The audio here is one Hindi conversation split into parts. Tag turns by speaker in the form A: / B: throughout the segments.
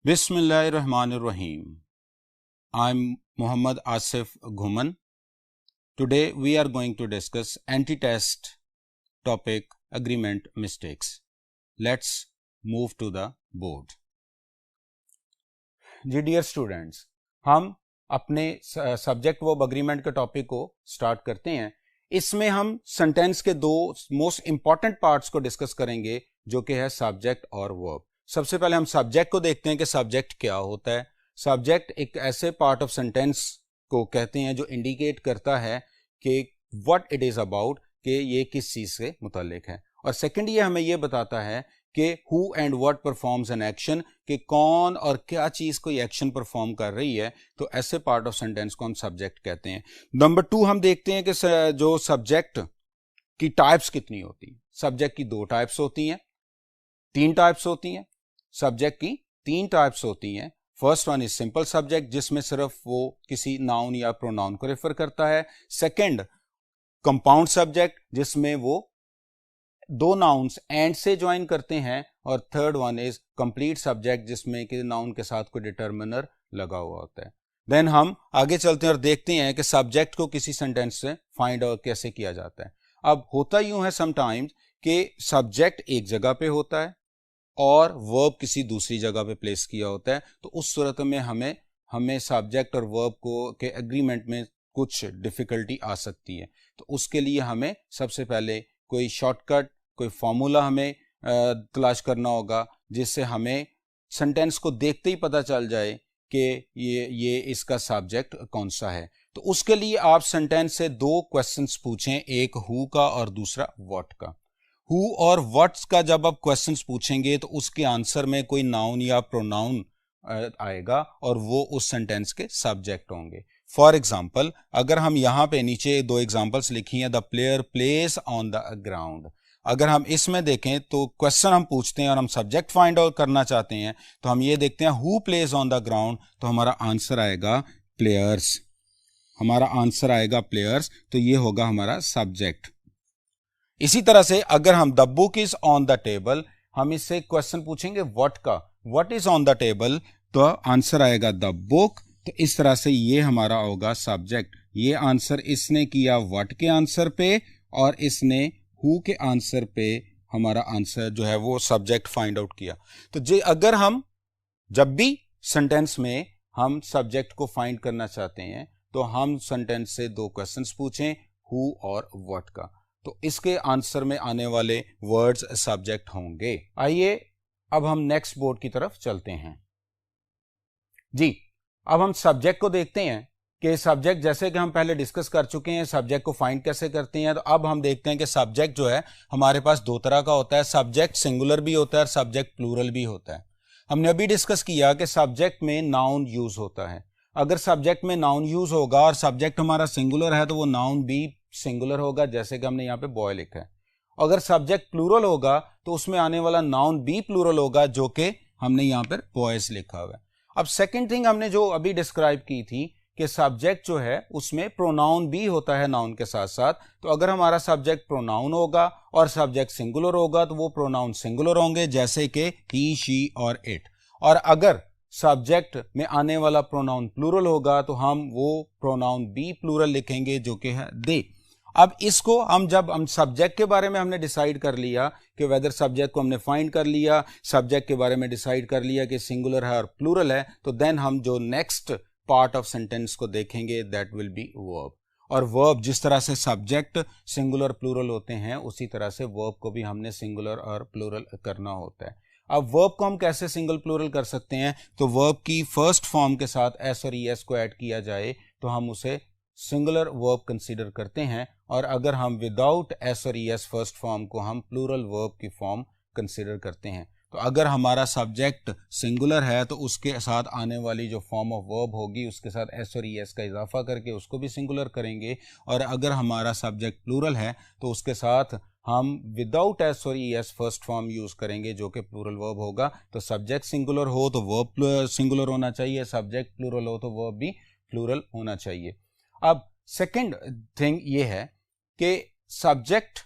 A: Bismillahirrahmanirrahim. I'm Muhammad Asif Ghuman. Today we are going to discuss anti-test topic agreement mistakes. Let's move to the board. जी डियर स्टूडेंट्स, हम अपने सब्जेक्ट वर्ब अग्रीमेंट के टॉपिक को स्टार्ट करते हैं. इसमें हम सेंटेंस के दो मोस्ट इंपॉर्टेंट पार्ट्स को डिस्कस करेंगे जो कि है सब्जेक्ट और वर्ब. सबसे पहले हम सब्जेक्ट को देखते हैं कि सब्जेक्ट क्या होता है. सब्जेक्ट एक ऐसे पार्ट ऑफ सेंटेंस को कहते हैं जो इंडिकेट करता है कि व्हाट इट इज अबाउट, कि ये किस चीज से मुताल्लिक है. और सेकंड ये हमें ये बताता है कि who and what performs an action, कि कौन और क्या चीज कोई एक्शन परफॉर्म कर रही है. तो ऐसे पार्ट ऑफ सेंटेंस को हम सब्जेक्ट कहते हैं. नंबर 2 हम देखते हैं कि जो सब्जेक्ट की टाइप्स कितनी होती है. सब्जेक्ट की 2 टाइप्स होती हैं, 3 टाइप्स होती हैं. सब्जेक्ट की 3 टाइप्स होती हैं. First one is simple subject, जिसमें सिर्फ वो किसी नाउन या प्रोनाउन को रेफर करता है. सेकंड कंपाउंड सब्जेक्ट, जिसमें वो 2 नाउन्स एंड से ज्वाइन करते हैं. और third one is complete subject, जिसमें कि नाउन के साथ कोई डिटर्मिनर लगा हुआ होता है. देन हम आगे चलते हैं और देखते हैं कि सब्जेक्ट को किसी सेंटेंस से फाइंड आउट कैसे किया जाता है. अब होता यूं है समटाइम्स कि सब्जेक्ट एक जगह पे होता है और वर्ब किसी दूसरी जगह पे प्लेस किया होता है. तो उस सूरत में हमें सब्जेक्ट और वर्ब को के एग्रीमेंट में कुछ डिफिकल्टी आ सकती है. तो उसके लिए हमें सबसे पहले कोई शॉर्टकट, कोई फॉर्मूला हमें तलाश करना होगा, जिससे हमें सेंटेंस को देखते ही पता चल जाए कि ये इसका सब्जेक्ट कौन सा है. तो उसके लिए आप सेंटेंस से 2 क्वेश्चंस पूछें, एक हु का और दूसरा व्हाट का. हु और व्हाट्स का जब आप क्वेश्चंस पूछेंगे तो उसके आंसर में कोई नाउन या प्रोनाउन आएगा और वो उस सेंटेंस के सब्जेक्ट होंगे. फॉर एग्जाम्पल, अगर हम यहाँ पे नीचे 2 एग्जाम्पल्स लिखी हैं, the player place on the ground. अगर हम इसमें देखें तो क्वेश्चन हम पूछते हैं और हम सब्जेक्ट फाइंड आउट करना चाहते हैं, तो हम ये देखते हैं who plays on the ground, तो हमारा आंसर आएगा प्लेयर्स. हमारा आंसर आएगा प्लेयर्स, तो ये होगा हमारा सब्जेक्ट. इसी तरह से अगर हम the book is on the table, हम इससे क्वेश्चन पूछेंगे व्हाट का, what is on the table, तो आंसर आएगा द बुक. तो इस तरह से ये हमारा होगा सब्जेक्ट. ये आंसर इसने किया व्हाट के आंसर पे और इसने हु के आंसर पे हमारा आंसर जो है वो सब्जेक्ट फाइंड आउट किया. तो जे अगर हम जब भी सेंटेंस में हम सब्जेक्ट को फाइंड करना चाहते हैं तो हम सेंटेंस से 2 क्वेश्चंस पूछें, हु और व्हाट का. तो इसके आंसर में आने वाले वर्ड्स सब्जेक्ट होंगे. आइए अब हम नेक्स्ट बोर्ड की तरफ चलते हैं. जी, अब हम सब्जेक्ट को देखते हैं कि सब्जेक्ट, जैसे कि हम पहले डिस्कस कर चुके हैं सब्जेक्ट को फाइंड कैसे करते हैं. तो अब हम देखते हैं कि सब्जेक्ट जो है हमारे पास 2 तरह का होता है. सब्जेक्ट सिंगुलर भी होता है और सब्जेक्ट प्लूरल भी होता है. हमने अभी डिस्कस किया कि सब्जेक्ट में नाउन यूज होता है. अगर सब्जेक्ट में नाउन यूज होगा और सब्जेक्ट हमारा सिंगुलर है तो वो नाउन भी सिंगुलर होगा, जैसे कि हमने यहाँ पे बॉय लिखा है. अगर सब्जेक्ट प्लूरल होगा तो उसमें आने वाला नाउन भी प्लूरल होगा, जो कि हमने यहाँ पर बॉयज लिखा हुआ है. अब सेकंड थिंग हमने जो अभी डिस्क्राइब की थी कि सब्जेक्ट जो है उसमें प्रोनाउन भी होता है नाउन के साथ साथ. तो अगर हमारा सब्जेक्ट प्रोनाउन होगा और सब्जेक्ट सिंगुलर होगा तो वो प्रोनाउन सिंगुलर होंगे, जैसे कि ही, शी और इट. और अगर सब्जेक्ट में आने वाला प्रोनाउन प्लूरल होगा तो हम वो प्रोनाउन भी प्लूरल लिखेंगे, जो कि है दे. अब इसको जब हम सब्जेक्ट के बारे में हमने डिसाइड कर लिया कि वेदर सब्जेक्ट को हमने फाइंड कर लिया, सब्जेक्ट के बारे में डिसाइड कर लिया कि सिंगुलर है और प्लूरल है, तो देन हम जो नेक्स्ट पार्ट ऑफ सेंटेंस को देखेंगे दैट विल बी वर्ब. और वर्ब, जिस तरह से सब्जेक्ट सिंगुलर प्लूरल होते हैं उसी तरह से वर्ब को भी हमने सिंगुलर और प्लूरल करना होता है. अब वर्ब को हम कैसे सिंगल प्लूरल कर सकते हैं, तो वर्ब की फर्स्ट फॉर्म के साथ एस और ईएस को ऐड किया जाए तो हम उसे सिंगुलर वर्ब कंसीडर करते हैं. और अगर हम विदाउट एस और ईएस फर्स्ट फॉर्म को हम प्लूरल वर्ब की फॉर्म कंसीडर करते हैं. तो अगर हमारा सब्जेक्ट सिंगुलर है तो उसके साथ आने वाली जो फॉर्म ऑफ वर्ब होगी उसके साथ एस और ईएस का इजाफा करके उसको भी सिंगुलर करेंगे. और अगर हमारा सब्जेक्ट प्लूरल है तो उसके साथ हम विदाउट एस और ईएस फर्स्ट फॉर्म यूज करेंगे, जो कि प्लूरल वर्ब होगा. तो सब्जेक्ट सिंगुलर हो तो वर्ब सिंगुलर होना चाहिए, सब्जेक्ट प्लूरल हो तो वर्ब भी प्लूरल होना चाहिए. अब सेकंड थिंग ये है कि सब्जेक्ट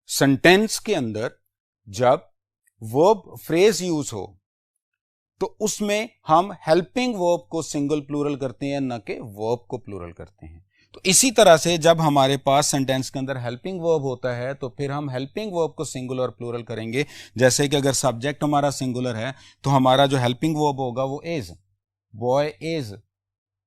A: सेंटेंस के अंदर जब वर्ब फ्रेज यूज हो तो उसमें हम हेल्पिंग वर्ब को सिंगल प्लूरल करते हैं, न कि वर्ब को प्लूरल करते हैं। तो इसी तरह से जब हमारे पास सेंटेंस के अंदर हेल्पिंग वर्ब होता है तो फिर हम हेल्पिंग वर्ब को सिंगुलर और प्लूरल करेंगे। जैसे कि अगर सब्जेक्ट हमारा सिंगुलर है तो हमारा जो हेल्पिंग वर्ब होगा वो is, boy is,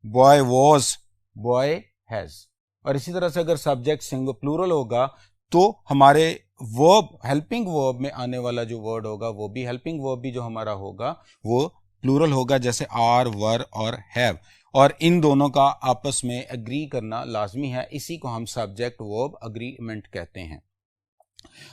A: boy was, boy has. और इसी तरह से अगर सब्जेक्ट सिंगल प्लूरल होगा तो हमारे वर्ब, हेल्पिंग वर्ब में आने वाला जो वर्ड होगा वो भी, हेल्पिंग वर्ब भी जो हमारा होगा वो प्लूरल होगा, जैसे आर, वर और हैव। और इन दोनों का आपस में एग्री करना लाजमी है, इसी को हम सब्जेक्ट वर्ब अग्रीमेंट कहते हैं।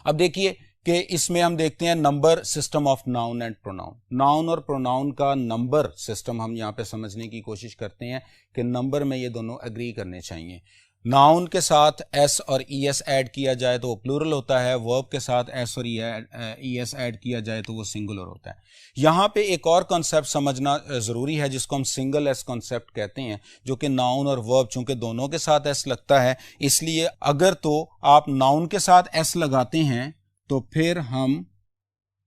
A: अब देखिए कि इसमें हम देखते हैं number system of noun and pronoun. Noun और प्रोनाउन का नंबर सिस्टम हम यहाँ पे समझने की कोशिश करते हैं कि नंबर में ये दोनों एग्री करने चाहिए। नाउन के साथ एस और ई एस ऐड किया जाए तो वो प्लूरल होता है, वर्ब के साथ एस और ई एस ऐड किया जाए तो वो सिंगुलर होता है। यहाँ पे एक और कॉन्सेप्ट समझना जरूरी है जिसको हम सिंगल एस कॉन्सेप्ट कहते हैं, जो कि नाउन और वर्ब चूंकि दोनों के साथ एस लगता है, इसलिए अगर तो आप नाउन के साथ एस लगाते हैं तो फिर हम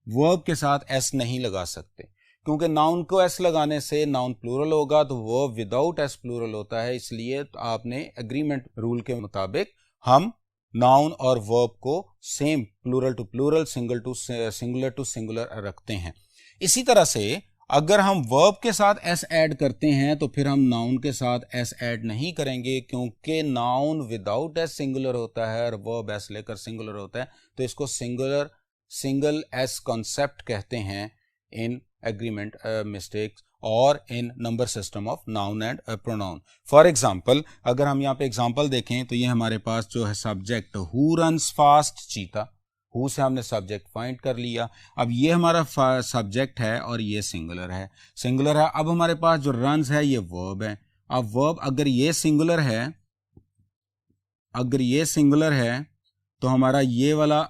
A: वर्ब के साथ एस नहीं लगा सकते, क्योंकि नाउन को एस लगाने से नाउन प्लूरल होगा तो वर्ब विदाउट एस प्लूरल होता है। इसलिए तो आपने एग्रीमेंट रूल के मुताबिक हम नाउन और वर्ब को same plural to plural, singular to singular रखते हैं। इसी तरह से अगर हम वर्ब के साथ एस ऐड करते हैं तो फिर हम नाउन के साथ एस ऐड नहीं करेंगे, क्योंकि नाउन विदाउट एस सिंगुलर होता है और वर्ब एस लेकर सिंगुलर होता है। तो इसको सिंगल एस कॉन्सेप्ट कहते हैं इन एग्रीमेंट मिस्टेक्स और in number system of noun and pronoun. For example अगर हम यहाँ पे एग्जाम्पल देखें तो ये हमारे पास जो है सब्जेक्ट हु रन्स फास्ट चीता, हु से हमने सब्जेक्ट फाइंड कर लिया। अब ये हमारा सब्जेक्ट है और ये सिंगुलर है, अब हमारे पास जो रन्स है ये वर्ब है। अब वर्ब अगर ये सिंगुलर है तो हमारा ये वाला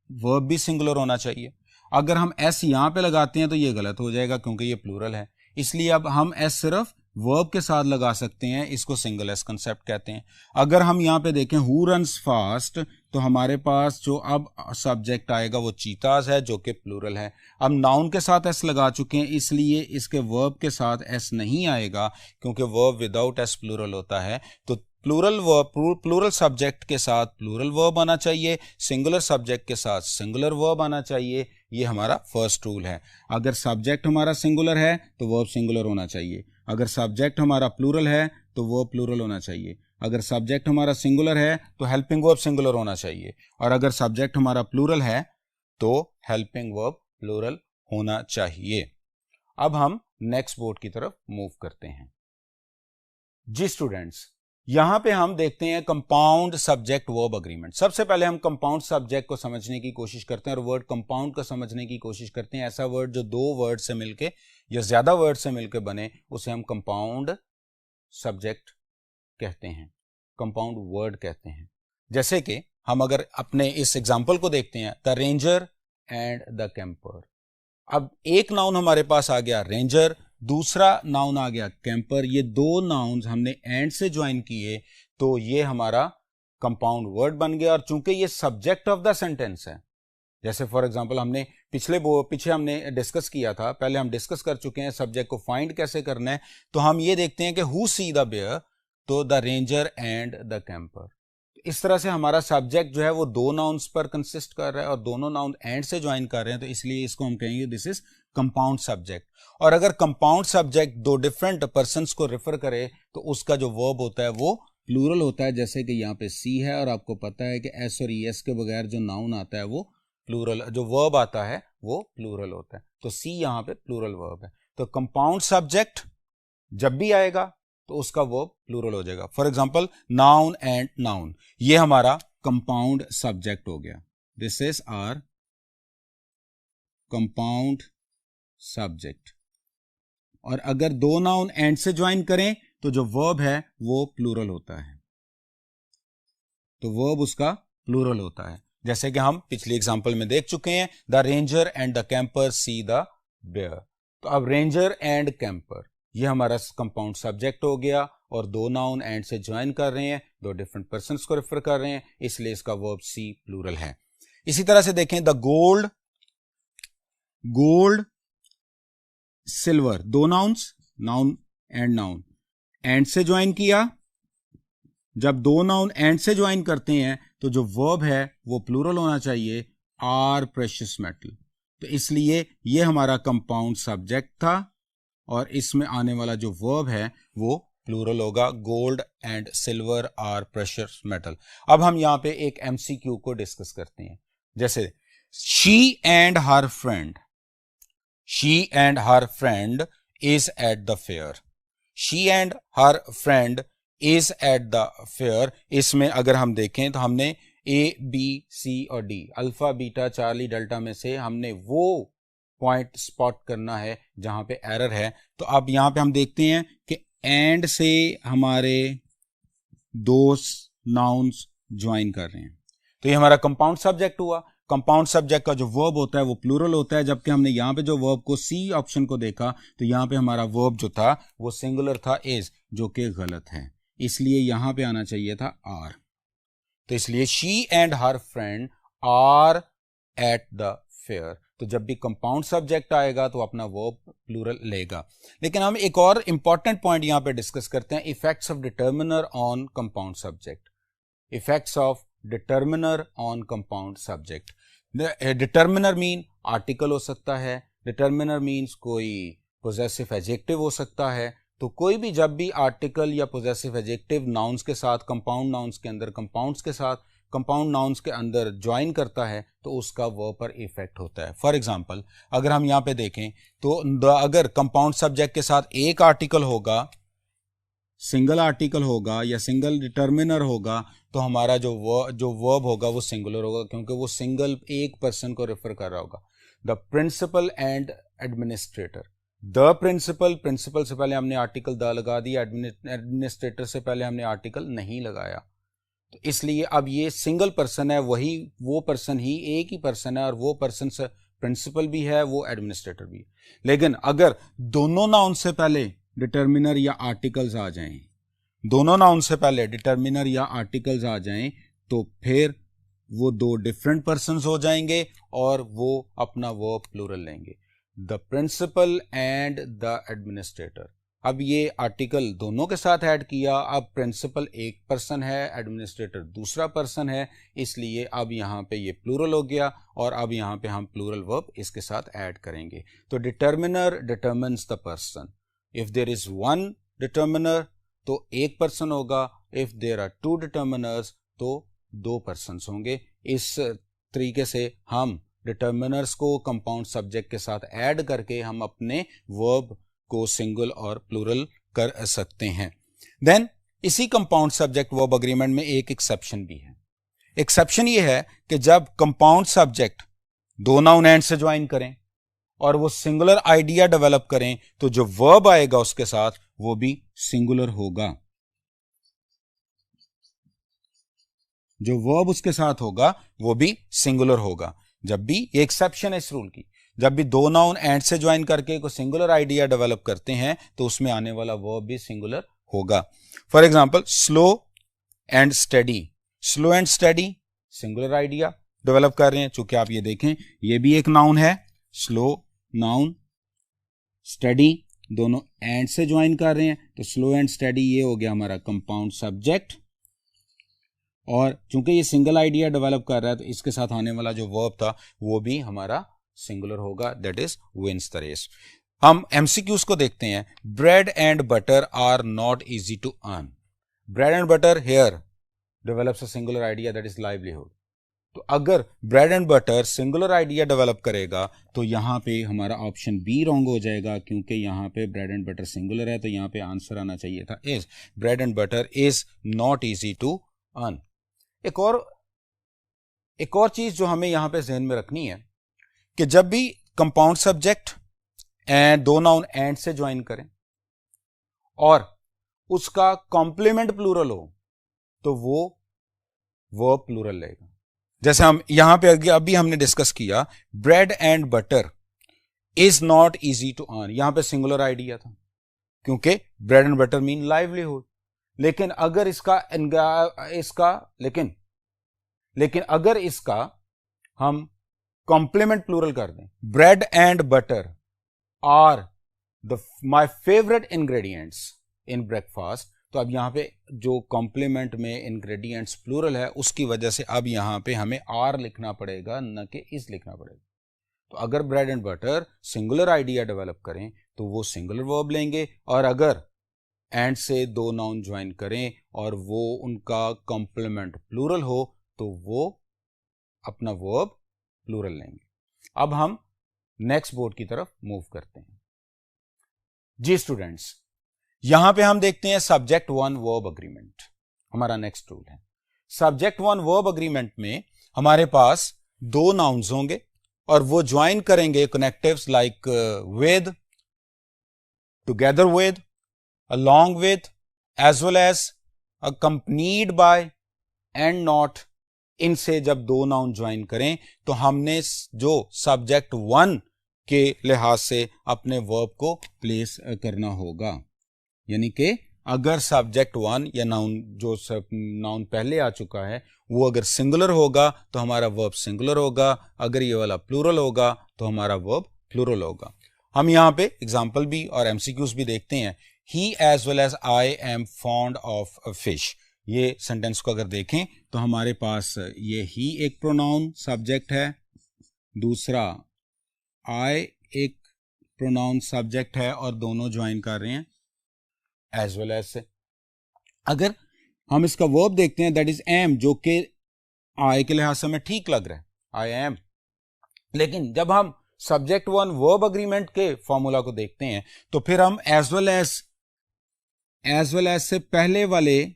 A: वर्ब भी सिंगुलर होना चाहिए। अगर हम एस यहां पे लगाते हैं तो ये गलत हो जाएगा क्योंकि ये प्लूरल है, इसलिए अब हम एस सिर्फ वर्ब के साथ लगा सकते हैं, इसको सिंगल एस कंसेप्ट कहते हैं। अगर हम यहां पे देखें हु रन्स फास्ट तो हमारे पास जो अब सब्जेक्ट आएगा वो चीताज है जो कि प्लूरल है। अब नाउन के साथ एस लगा चुके हैं इसलिए इसके वर्ब के साथ एस नहीं आएगा, क्योंकि वर्ब विदाउट एस प्लूरल होता है। तो प्लूरल सब्जेक्ट के साथ प्लूरल वर्ब आना चाहिए, सिंगुलर सब्जेक्ट के साथ सिंगुलर वर्ब आना चाहिए। ये हमारा फर्स्ट रूल है। अगर सब्जेक्ट हमारा सिंगुलर है तो वर्ब सिंगुलर होना चाहिए, अगर सब्जेक्ट हमारा प्लूरल है तो वर्ब प्लूरल होना चाहिए, अगर सब्जेक्ट हमारा सिंगुलर है तो हेल्पिंग वर्ब सिंगुलर होना चाहिए, और अगर सब्जेक्ट हमारा प्लूरल है तो हेल्पिंग वर्ब प्लूरल होना चाहिए। अब हम नेक्स्ट बोर्ड की तरफ मूव करते हैं। जी स्टूडेंट्स, यहां पे हम देखते हैं कंपाउंड सब्जेक्ट वर्ब अग्रीमेंट। सबसे पहले हम कंपाउंड सब्जेक्ट को समझने की कोशिश करते हैं और वर्ड कंपाउंड को समझने की कोशिश करते हैं। ऐसा वर्ड जो दो वर्ड से मिलके या ज्यादा वर्ड से मिलकर बने उसे हम कंपाउंड सब्जेक्ट कहते हैं, कंपाउंड वर्ड कहते हैं। जैसे कि हम अगर अपने इस एग्जाम्पल को देखते हैं, the ranger and the camper. अब एक नाउन हमारे पास आ गया रेंजर, दूसरा नाउन आ गया कैंपर। ये दो नाउन्स हमने एंड से ज्वाइन किए तो ये हमारा कंपाउंड वर्ड बन गया। और चूंकि ये सब्जेक्ट ऑफ द सेंटेंस है, जैसे फॉर एग्जांपल हमने पीछे हमने डिस्कस किया था, पहले हम डिस्कस कर चुके हैं सब्जेक्ट को फाइंड कैसे करना है। तो हम ये देखते हैं कि हु सी द बेयर, तो the ranger and the camper. इस तरह से हमारा सब्जेक्ट जो है वो दो नाउन्स पर कंसिस्ट कर रहा है और दोनों नाउन एंड से ज्वाइन कर रहे हैं, तो इसलिए इसको हम कहेंगे दिस इज कंपाउंड सब्जेक्ट। और अगर कंपाउंड सब्जेक्ट दो डिफरेंट पर्सन्स को रेफर करे तो उसका जो वर्ब होता है वो प्लूरल होता है। जैसे कि यहाँ पे सी है और आपको पता है कि एस और ई एस के बगैर जो नाउन आता है वो प्लूरल, जो वर्ब आता है वो प्लूरल होता है। तो सी यहाँ पे प्लूरल वर्ब है। तो कंपाउंड सब्जेक्ट जब भी आएगा तो उसका वर्ब प्लूरल हो जाएगा। For example noun and noun, ये हमारा कंपाउंड सब्जेक्ट हो गया। This is our compound subject. और अगर दो नाउन एंड से ज्वाइन करें तो जो वर्ब है वो प्लूरल होता है, तो वर्ब उसका प्लूरल होता है। जैसे कि हम पिछली एग्जांपल में देख चुके हैं, the ranger and the camper see the bear. तो अब रेंजर एंड कैंपर ये हमारा कंपाउंड सब्जेक्ट हो गया और दो नाउन एंड से ज्वाइन कर रहे हैं, दो डिफरेंट पर्सन्स को रेफर कर रहे हैं, इसलिए इसका वर्ब सी प्लूरल है। इसी तरह से देखें द गोल्ड सिल्वर, दो nouns, noun and noun, and से ज्वाइन किया। जब दो नाउन एंड से ज्वाइन करते हैं तो जो वर्ब है वो प्लूरल होना चाहिए, आर प्रेशियस मेटल। तो इसलिए ये हमारा कंपाउंड सब्जेक्ट था और इसमें आने वाला जो वर्ब है वो प्लूरल होगा, gold and silver are precious metal. अब हम यहां पे एक एमसीक्यू को डिस्कस करते हैं। जैसे she and her friend, she and her friend is eight the fair, she and her friend is eight the fair. इसमें अगर हम देखें तो हमने ए बी सी और D, alpha beta Charlie delta में से हमने वो पॉइंट स्पॉट करना है जहां पे एरर है। तो अब यहां पे हम देखते हैं कि एंड से हमारे दो नाउन्स ज्वाइन कर रहे हैं, तो ये हमारा कंपाउंड सब्जेक्ट हुआ। कंपाउंड सब्जेक्ट का जो वर्ब होता है वो प्लूरल होता है, जबकि हमने यहां पे जो वर्ब को सी ऑप्शन को देखा तो यहां पे हमारा वर्ब जो था वो सिंगुलर था, इज, जो कि गलत है। इसलिए यहां पे आना चाहिए था आर। तो इसलिए she and her friend are at the fair. तो जब भी कंपाउंड सब्जेक्ट आएगा तो अपना वर्ब प्लूरल लेगा। लेकिन हम एक और इंपॉर्टेंट पॉइंट यहां पे डिस्कस करते हैं, effects of determiner on compound subject. Effects of determiner on compound subject. Determiner mean article हो सकता है, डिटर्मिनर मीन्स कोई पोजेसिव एडजेक्टिव हो सकता है। तो कोई भी जब भी आर्टिकल या पोजेसिव एडजेक्टिव नाउन्स के साथ, कंपाउंड नाउन्स के अंदर, कंपाउंड्स के साथ, कंपाउंड नाउन्स के अंदर ज्वाइन करता है तो उसका वर्ब पर इफेक्ट होता है। फॉर एग्जांपल अगर हम यहां पे देखें तो अगर कंपाउंड सब्जेक्ट के साथ एक आर्टिकल होगा, सिंगल आर्टिकल होगा या सिंगल डिटर्मिनर होगा, तो हमारा जो वर्ब होगा वो सिंगुलर होगा, क्योंकि वो सिंगल एक पर्सन को रेफर कर रहा होगा। The principal and administrator, the principal, principal से पहले हमने आर्टिकल द लगा दिया, एडमिनिस्ट्रेटर से पहले हमने आर्टिकल नहीं लगाया। तो इसलिए अब ये सिंगल पर्सन है, वही वो पर्सन ही एक ही पर्सन है, और वो पर्सन से प्रिंसिपल भी है, वो एडमिनिस्ट्रेटर भी है। लेकिन अगर दोनों नाउन से पहले डिटर्मिनर या आर्टिकल्स आ जाएं, दोनों नाउन से पहले डिटर्मिनर या आर्टिकल्स आ जाएं, तो फिर वो दो डिफरेंट पर्सन्स हो जाएंगे और वो अपना वर्ब प्लूरल लेंगे, the principal and the administrator. अब ये आर्टिकल दोनों के साथ ऐड किया, अब प्रिंसिपल एक पर्सन है, एडमिनिस्ट्रेटर दूसरा पर्सन है, इसलिए अब यहां पे ये प्लूरल हो गया और अब यहां पे हम प्लूरल वर्ब इसके साथ ऐड करेंगे। तो determiner determines the person, if there is one determiner तो एक पर्सन होगा, if there are two determiners तो दो पर्सन्स होंगे। इस तरीके से हम डिटर्मिनर्स को कंपाउंड सब्जेक्ट के साथ ऐड करके हम अपने वर्ब को सिंगल और प्लूरल कर सकते हैं। देन इसी कंपाउंड सब्जेक्ट वर्ब अग्रीमेंट में एक एक्सेप्शन भी है। एक्सेप्शन ये है कि जब कंपाउंड सब्जेक्ट दो नाउन एंड से ज्वाइन करें और वो सिंगुलर आइडिया डेवलप करें तो जो वर्ब आएगा उसके साथ वो भी सिंगुलर होगा, जो वर्ब उसके साथ होगा वो भी सिंगुलर होगा। जब भी ये एक्सेप्शन है इस रूल की, जब भी दो नाउन एंड से ज्वाइन करके कोई सिंगुलर आइडिया डेवलप करते हैं तो उसमें आने वाला वर्ब भी सिंगुलर होगा। For example slow and study, slow and study singular idea develop कर रहे हैं। चूंकि आप ये देखें ये भी एक नाउन है, स्लो नाउन, स्टडी दोनों एंड से ज्वाइन कर रहे हैं, तो स्लो एंड स्टडी ये हो गया हमारा कंपाउंड सब्जेक्ट। और चूंकि ये सिंगल आइडिया डेवलप कर रहा है तो इसके साथ आने वाला जो वर्ब था वो भी हमारा सिंगुलर होगा, that is wins the race. हम एमसीक्यूज को देखते हैं। Bread and butter are not easy to earn, bread and butter here develops a singular idea that is livelihood. तो अगर bread and butter singular idea develop करेगा तो यहां पे हमारा ऑप्शन बी रॉन्ग हो जाएगा, क्योंकि यहां पे ब्रेड एंड बटर सिंगुलर है, तो यहां पे आंसर आना चाहिए था is, bread and butter is not easy to earn. एक और चीज जो हमें यहां पे ज़हन में रखनी है कि जब भी कंपाउंड सब्जेक्ट एंड दो नाउन एंड से ज्वाइन करें और उसका कॉम्प्लीमेंट प्लूरल हो तो वो वर्ब प्लूरल लेगा। जैसे हम यहां पे अभी हमने डिस्कस किया, bread and butter is not easy to earn, यहां पे सिंगुलर आइडिया था क्योंकि bread and butter mean livelihood. लेकिन अगर लेकिन अगर इसका हम कॉम्प्लीमेंट प्लूरल कर दें, bread and butter are my favourite ingredients in breakfast, तो अब यहाँ पे जो कॉम्प्लीमेंट में इंग्रेडिएंट्स प्लूरल है उसकी वजह से अब यहाँ पे हमें आर लिखना पड़ेगा, न कि इज लिखना पड़ेगा। तो अगर bread and butter singular idea develop करें तो वो सिंगुलर वर्ब लेंगे, और अगर एंड से दो नाउन ज्वाइन करें और वो उनका कॉम्प्लीमेंट प्लूरल हो तो वो अपना वर्ब प्लूरल लेंगे। अब हम नेक्स्ट बोर्ड की तरफ मूव करते हैं। जी स्टूडेंट्स, यहां पे हम देखते हैं सब्जेक्ट वन वर्ब अग्रीमेंट, हमारा नेक्स्ट रूल है। सब्जेक्ट वन वर्ब अग्रीमेंट में हमारे पास दो नाउन्स होंगे और वो ज्वाइन करेंगे connectives like with, together with, along with, as well as, accompanied by and not। इनसे जब दो नाउन ज्वाइन करें तो हमने जो सब्जेक्ट वन के लिहाज से अपने वर्ब को प्लेस करना होगा। यानी कि अगर सब्जेक्ट वन या नाउन जो नाउन पहले आ चुका है वो अगर सिंगुलर होगा तो हमारा वर्ब सिंगुलर होगा, अगर ये वाला प्लूरल होगा तो हमारा वर्ब प्लूरल होगा। हम यहाँ पे एग्जाम्पल भी और एमसीक्यूज भी देखते हैं। He as well as I am fond of a fish। ये सेंटेंस को अगर देखें तो हमारे पास ये ही एक प्रोनाउन सब्जेक्ट है, दूसरा I एक प्रोनाउन सब्जेक्ट है और दोनों ज्वाइन कर रहे हैं as well as से। अगर हम इसका वर्ब देखते हैं दैट इज am, जो कि I के लिहाज से हमें ठीक लग रहा है, I am। लेकिन जब हम सब्जेक्ट वन वर्ब अग्रीमेंट के फॉर्मूला को देखते हैं तो फिर हम एज वेल एज से पहले वाले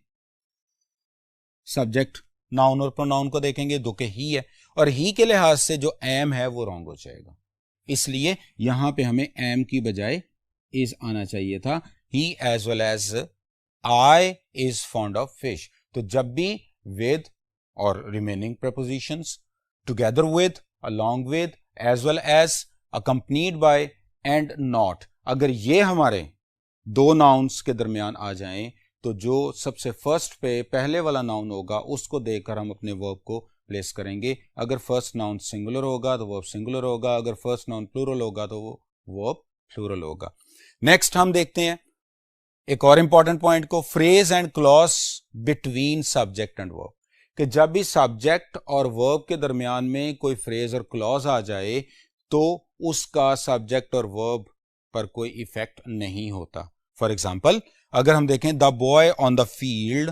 A: सब्जेक्ट नाउन और प्रोनाउन को देखेंगे जो कि ही है, और ही के लिहाज से जो एम है वो रॉन्ग हो जाएगा। इसलिए यहां पे हमें एम की बजाय इज आना चाहिए था। He as well as I is fond of fish. तो जब भी विद और remaining prepositions, together with, along with, as well as, accompanied by and not, अगर ये हमारे दो नाउन्स के दरमियान आ जाएं तो जो सबसे फर्स्ट पे पहले वाला नाउन होगा उसको देकर हम अपने वर्ब को प्लेस करेंगे। अगर फर्स्ट नाउन सिंगुलर होगा तो वर्ब सिंगुलर होगा, अगर फर्स्ट नाउन प्लूरल होगा तो वो वर्ब प्लूरल होगा। नेक्स्ट हम देखते हैं एक और इंपॉर्टेंट पॉइंट को, phrase and clause between subject and verb, कि जब भी सब्जेक्ट और वर्ब के दरमियान में कोई फ्रेज और क्लॉज आ जाए तो उसका सब्जेक्ट और वर्ब पर कोई इफेक्ट नहीं होता। फॉर एग्जाम्पल अगर हम देखें the boy on the field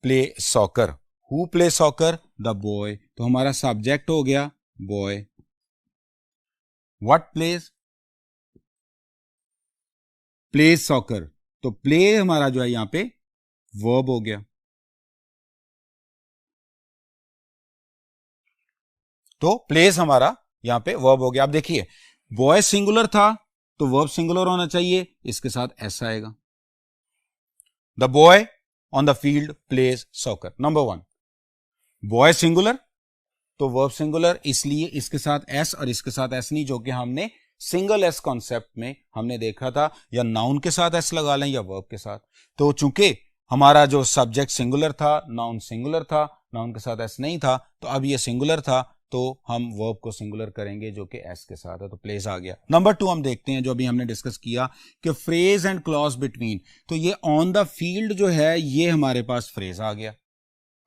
A: play soccer, who play soccer, the boy, तो हमारा सब्जेक्ट हो गया boy. What plays, play soccer, तो प्ले हमारा जो है यहां पे वर्ब हो गया। तो प्लेस हमारा यहां पे वर्ब हो गया। आप देखिए बॉय सिंगुलर था तो वर्ब सिंगुलर होना चाहिए, इसके साथ ऐसा आएगा, the boy on the field plays soccer. Number one, boy singular तो वर्ब सिंगुलर, इसलिए इसके साथ एस और इसके साथ एस नहीं, जो कि हमने सिंगल एस कॉन्सेप्ट में हमने देखा था, या नाउन के साथ एस लगा लें या वर्ब के साथ। तो चूंकि हमारा जो सब्जेक्ट सिंगुलर था, नाउन सिंगुलर था, नाउन के साथ एस नहीं था, तो अब ये सिंगुलर था तो हम वर्ब को सिंगुलर करेंगे जो कि एस के साथ है, तो प्लेस आ गया। नंबर टू हम देखते हैं जो अभी हमने डिस्कस किया कि फ्रेज एंड क्लॉज बिटवीन, तो ये ऑन द फील्ड जो है ये हमारे पास फ्रेज आ गया।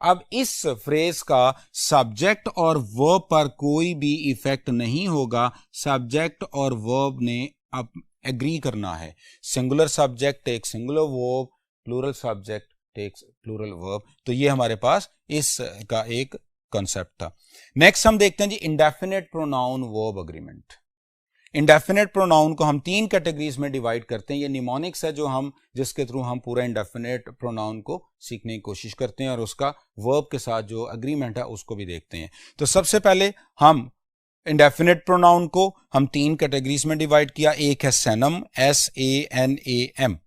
A: अब इस फ्रेज का सब्जेक्ट और वर्ब पर कोई भी इफेक्ट नहीं होगा, सब्जेक्ट और वर्ब ने अब एग्री करना है। Singular subject take singular verb, plural subject takes plural verb, तो ये हमारे पास इसका एक कॉन्सेप्ट था। नेक्स्ट हम देखते हैं जी indefinite pronoun verb agreement. Indefinite pronoun को हम तीन कैटेगरीज में डिवाइड करते हैं। ये निमोनिक्स है जो हम जिसके थ्रू हम पूरा इंडेफिनेट प्रोनाउन को सीखने की कोशिश करते हैं और उसका वर्ब के साथ जो अग्रीमेंट है उसको भी देखते हैं। तो सबसे पहले हम इंडेफिनेट प्रोनाउन को हम तीन कैटेगरीज में डिवाइड किया। एक है सैनम, SANAM।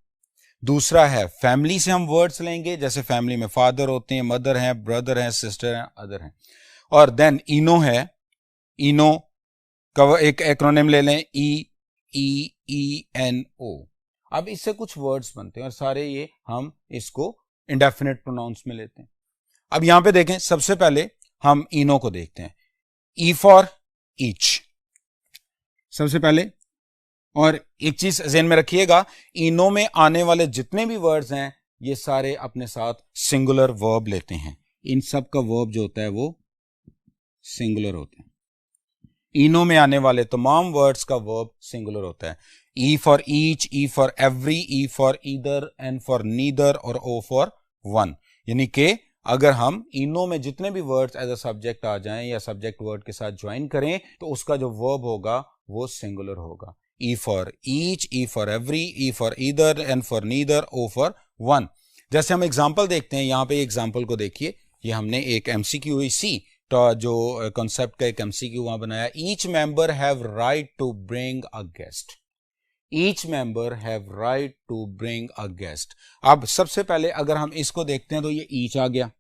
A: दूसरा है फैमिली से हम वर्ड्स लेंगे, जैसे फैमिली में फादर होते हैं, मदर हैं, ब्रदर हैं, सिस्टर हैं, अदर हैं। और देन इनो है, इनो का एक एक्रोनिम ले लें, EEENO। अब इससे कुछ वर्ड्स बनते हैं और सारे ये हम इसको इंडेफिनेट प्रोनाउंस में लेते हैं। अब यहां पे देखें, सबसे पहले हम इनो को देखते हैं। E फॉर ईच, सबसे पहले और एक चीज ज़हन में रखिएगा, इनो में आने वाले जितने भी वर्ड्स हैं ये सारे अपने साथ सिंगुलर वर्ब लेते हैं। इन सब का वर्ब जो होता है वो सिंगुलर होता है। इनो में आने वाले तमाम वर्ड्स का वर्ब सिंगुलर होता है। E for each, E for every, E for either, N for neither और ओ फॉर वन। यानी कि अगर हम इनो में जितने भी वर्ड्स एज अ सब्जेक्ट आ जाएं या सब्जेक्ट वर्ड के साथ ज्वाइन करें तो उसका जो वर्ब होगा वो सिंगुलर होगा। E for each, E for every, E for either, N for neither, O for one. जैसे हम एग्जाम्पल देखते हैं, यहां पे एग्जाम्पल को देखिए, ये हमने एक एमसीक्यू इसी तो जो कॉन्सेप्ट का एक एमसीक्यू वहां बनाया। Each member have right to bring a guest. Each member have right to bring a guest. अब सबसे पहले अगर हम इसको देखते हैं तो ये ईच आ गया,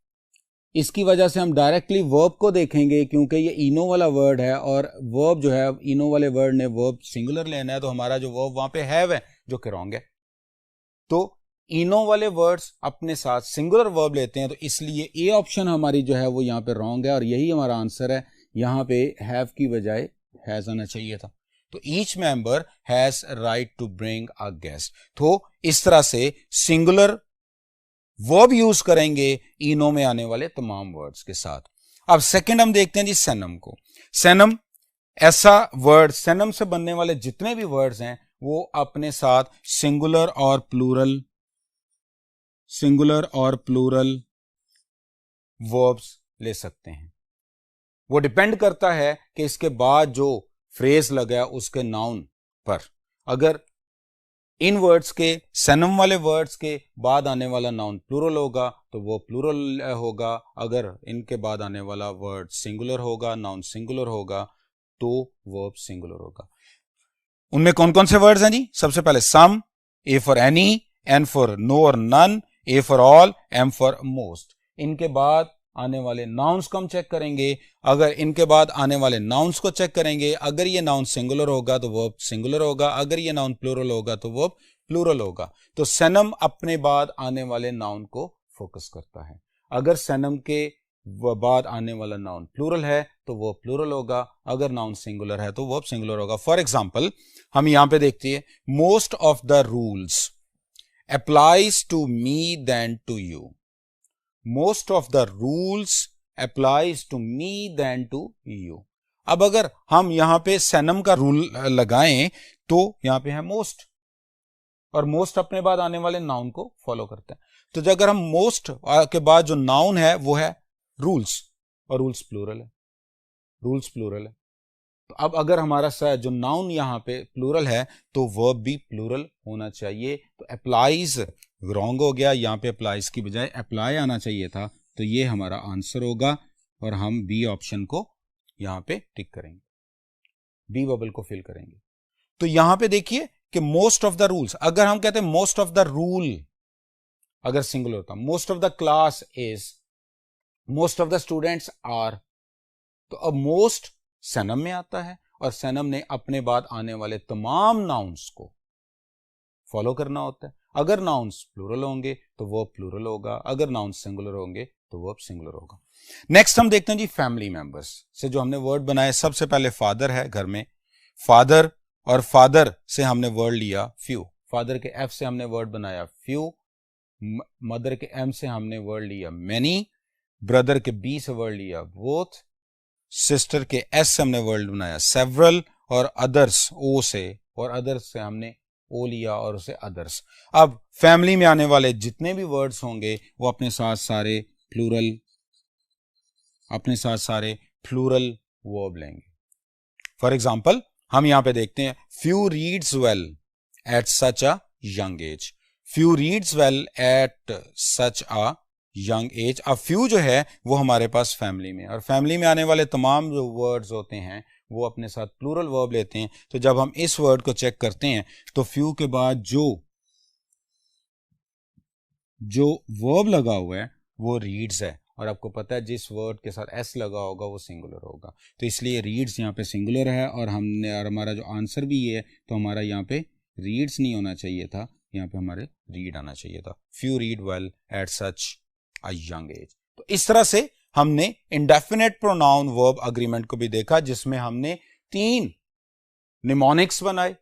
A: इसकी वजह से हम डायरेक्टली वर्ब को देखेंगे क्योंकि ये इनो वाला वर्ड है और वर्ब जो है इनो वाले वर्ड ने वर्ब सिंगुलर लेना है, तो हमारा जो वर्ब वहां पे हैव है जो कि रॉन्ग है। तो इनो वाले वर्ड्स अपने साथ सिंगुलर वर्ब लेते हैं, तो इसलिए ए ऑप्शन हमारी जो है वो यहाँ पे रॉन्ग है और यही हमारा आंसर है। यहाँ पे हैव की बजाय हैज आना चाहिए था। तो each member has right to bring a guest. तो इस तरह से सिंगुलर वर्ब यूज करेंगे इनो में आने वाले तमाम वर्ड्स के साथ। अब सेकंड हम देखते हैं जी सेनम को। सेनम ऐसा वर्ड, सेनम से बनने वाले जितने भी वर्ड्स हैं वो अपने साथ सिंगुलर और प्लूरल वर्ब्स ले सकते हैं। वो डिपेंड करता है कि इसके बाद जो फ्रेज लगा है उसके नाउन पर। अगर इन वर्ड्स के, सेनम वाले वर्ड्स के बाद आने वाला नाउन प्लूरल होगा तो वो प्लूरल होगा। अगर इनके बाद आने वाला वर्ड सिंगुलर होगा, नाउन सिंगुलर होगा, तो वर्ब सिंगुलर होगा। उनमें कौन कौन से वर्ड्स हैं जी? सबसे पहले some, A for any, N for no और none, A for all, M for most. इनके बाद आने वाले नाउन्स को हम चेक करेंगे। अगर इनके बाद आने वाले नाउन्स को चेक करेंगे, अगर ये नाउन सिंगुलर होगा तो वर्ब सिंगुलर होगा, अगर ये नाउन प्लूरल होगा तो वर्ब प्लूरल होगा। तो सेनम अपने बाद आने वाले नाउन को फोकस करता है। अगर सेनम के बाद आने वाला नाउन प्लूरल है तो वो प्लूरल होगा, अगर नाउन सिंगुलर है तो वो सिंगुलर होगा। फॉर एग्जाम्पल हम यहां पे देखते हैं, most of the rules applies to me then to you. Most of the rules applies to me then to you. अब अगर हम यहां पे सेनम का रूल लगाएं तो यहां पे है मोस्ट, और मोस्ट अपने बाद आने वाले नाउन को फॉलो करते हैं। तो अगर हम मोस्ट के बाद जो नाउन है वो है रूल्स, और रूल्स प्लूरल है, रूल्स प्लूरल है। तो अब अगर हमारा जो नाउन यहां पे प्लूरल है तो वर्ब भी प्लूरल होना चाहिए। तो अप्लाइज रॉन्ग हो गया, यहां पे अप्लाइज की बजाय अप्लाई आना चाहिए था। तो ये हमारा आंसर होगा और हम बी ऑप्शन को यहां पे टिक करेंगे, बी बबल को फिल करेंगे। तो यहां पे देखिए कि मोस्ट ऑफ द रूल्स, अगर हम कहते हैं मोस्ट ऑफ द रूल, अगर सिंगुलर होता, most of the class is, most of the students are, तो अब मोस्ट सेनम में आता है और सेनम ने अपने बाद आने वाले तमाम नाउन्स को फॉलो करना होता है। अगर नाउन्स प्लूरल होंगे तो वो प्लूरल होगा, अगर नाउन्स सिंगुलर होंगे तो वो सिंगुलर होगा। नेक्स्ट हम देखते हैं जी फैमिली मेंबर्स से जो हमने वर्ड बनाए। सबसे पहले फादर है घर में, फादर, और फादर से हमने वर्ड लिया फ्यू, फादर के एफ से हमने वर्ड बनाया फ्यू, मदर के एम से हमने वर्ड लिया मैनी, ब्रदर के बी से वर्ड लिया बोथ, सिस्टर के एस से हमने वर्ड बनाया सेवरल, और अदर्स ओ से, और अदर्स से हमने ओ लिया और उसे अदर्स। अब फैमिली में आने वाले जितने भी वर्ड्स होंगे वो अपने साथ सारे प्लूरल वर्ब लेंगे। फॉर एग्जाम्पल हम यहां पे देखते हैं, few reads well at such a young age, few reads well at such a young age. अब फ्यू जो है वो हमारे पास फैमिली में, और फैमिली में आने वाले तमाम जो वर्ड्स होते हैं वो अपने साथ प्लूरल वर्ब लेते हैं। तो जब हम इस वर्ड को चेक करते हैं तो फ्यू के बाद जो वर्ब लगा हुआ है वो रीड्स है, और आपको पता है जिस वर्ड के साथ एस लगा होगा वो सिंगुलर होगा, तो इसलिए रीड्स यहाँ पे सिंगुलर है। और हमारा जो आंसर भी ये है, तो हमारा यहाँ पे रीड्स नहीं होना चाहिए था, यहाँ पे हमारे रीड आना चाहिए था। Few read well at such a young age. तो इस तरह से हमने इंडेफिनेट प्रोनाउन वर्ब अग्रीमेंट को भी देखा, जिसमें हमने 3 निमोनिक्स बनाए,